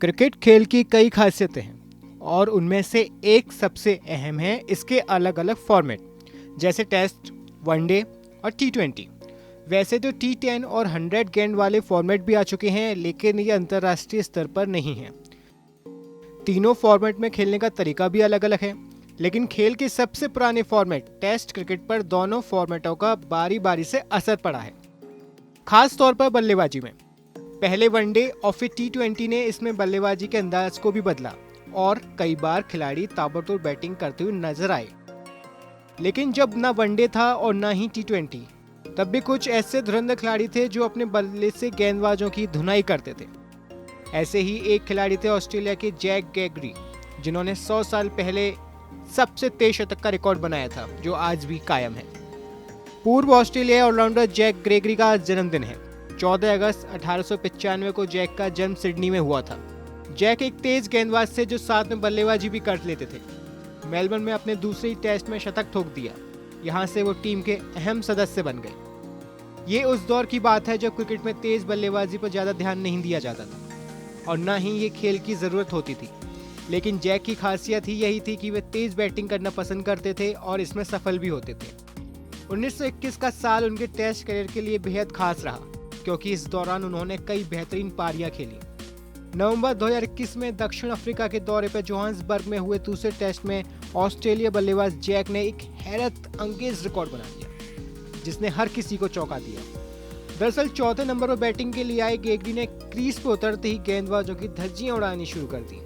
Cricket खेल की कई खासियतें हैं और उनमें से एक सबसे अहम है इसके अलग अलग फॉर्मेट, जैसे टेस्ट, वनडे और टी20। वैसे तो टी10 और 100 गेंद वाले फॉर्मेट भी आ चुके हैं, लेकिन ये अंतर्राष्ट्रीय स्तर पर नहीं है। तीनों फॉर्मेट में खेलने का तरीका भी अलग अलग है, लेकिन खेल के सबसे पुराने फॉर्मेट टेस्ट क्रिकेट पर दोनों फॉर्मेटों का बारी बारी से असर पड़ा है, खास तौर पर बल्लेबाजी में। पहले वनडे और फिर टी20 ने इसमें बल्लेबाजी के अंदाज को भी बदला और कई बार खिलाड़ी ताबड़तोड़ बैटिंग करते हुए नजर आए। लेकिन जब ना वनडे था और ना ही टी20, तब भी कुछ ऐसे धुरंधर खिलाड़ी थे जो अपने बल्ले से गेंदबाजों की धुनाई करते थे। ऐसे ही एक खिलाड़ी थे ऑस्ट्रेलिया के जैक ग्रेगरी, जिन्होंने 100 साल पहले सबसे तेज शतक का रिकॉर्ड बनाया था, जो आज भी कायम है। पूर्व ऑस्ट्रेलियाई ऑलराउंडर जैक ग्रेगरी का आज जन्मदिन है। 14 अगस्त 1895 को जैक का जन्म सिडनी में हुआ था। जैक एक तेज गेंदबाज थे जो साथ में बल्लेबाजी भी कर लेते थे। मेलबर्न में अपने दूसरे टेस्ट में शतक ठोक दिया। यहाँ से वो टीम के अहम सदस्य बन गए। ये उस दौर की बात है जब क्रिकेट में तेज बल्लेबाजी पर ज़्यादा ध्यान नहीं दिया जाता था और न ही ये खेल की ज़रूरत होती थी। लेकिन जैक की खासियत ही यही थी कि वे तेज बैटिंग करना पसंद करते थे और इसमें सफल भी होते थे। 1921 का साल उनके टेस्ट करियर के लिए बेहद खास रहा, क्योंकि इस दौरान उन्होंने कई बेहतरीन पारियां खेली। नवंबर 2021 में दक्षिण अफ्रीका के दौरे पर जोहान्सबर्ग में हुए दूसरे टेस्ट में ऑस्ट्रेलिया बल्लेबाज जैक ने एक हैरत अंगेज रिकॉर्ड बना दिया, जिसने हर किसी को चौंका दिया। दरअसल चौथे नंबर पर बैटिंग के लिए आए ग्रेगरी ने क्रीज पर उतरते ही गेंदबाजों की धज्जियां उड़ानी शुरू कर दी।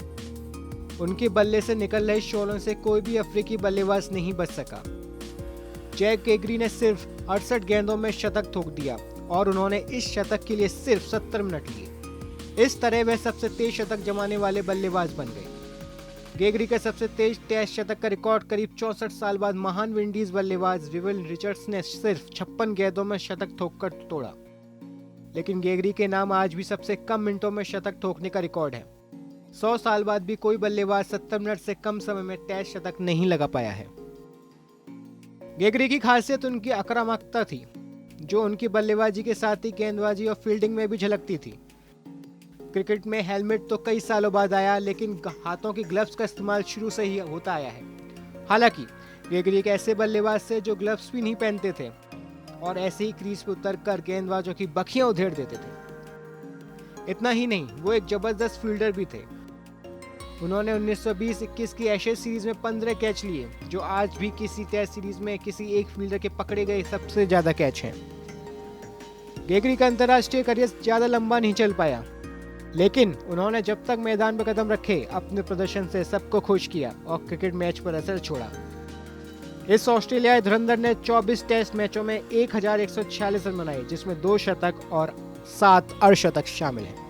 उनके बल्ले से निकल रहे शोलों से कोई भी अफ्रीकी बल्लेबाज नहीं बच सका। जैक ग्रेगरी ने सिर्फ 68 गेंदों में शतक ठोक दिया और उन्होंने इस शतक के लिए सिर्फ 70 मिनट लिए। इस तरह वह सबसे तेज शतक जमाने वाले बल्लेबाज बन गए। ग्रेगरी का सबसे तेज टेस्ट शतक का रिकॉर्ड करीब 64 साल बाद महान विंडीज बल्लेबाज विविल रिचर्ड्स ने सिर्फ 56 गेंदों में शतक ठोककर तोड़ा। लेकिन ग्रेगरी के नाम आज भी सबसे कम मिनटों में शतक ठोकने का रिकॉर्ड है। 100 साल बाद भी कोई बल्लेबाज 70 मिनट से कम समय में टेस्ट शतक नहीं लगा पाया है। ग्रेगरी की खासियत उनकी आक्रामकता थी, जो उनकी बल्लेबाजी के साथ ही गेंदबाजी और फील्डिंग में भी झलकती थी। क्रिकेट में हेलमेट तो कई सालों बाद आया, लेकिन हाथों की ग्लव्स का इस्तेमाल शुरू से ही होता आया है। हालांकि ग्रेगरी एक ऐसे बल्लेबाज थे जो ग्लव्स भी नहीं पहनते थे और ऐसे ही क्रीज पर उतरकर गेंदबाजों की बखियां उधेड़ देते थे। इतना ही नहीं, वो एक जबरदस्त फील्डर भी थे। उन्होंने 1920-21 की एशेज सीरीज में 15 कैच लिए, जो आज भी किसी टेस्ट सीरीज में किसी एक फील्डर के पकड़े गए सबसे ज्यादा कैच हैं। ग्रेगरी का अंतर्राष्ट्रीय करियर ज्यादा लंबा नहीं चल पाया, लेकिन उन्होंने जब तक मैदान पर कदम रखे अपने प्रदर्शन से सबको खुश किया और क्रिकेट मैच पर असर छोड़ा। इस ऑस्ट्रेलियाई धुरंधर ने 24 टेस्ट मैचों में 1146 रन बनाए, जिसमें 2 शतक और 7 अर्धशतक शामिल हैं।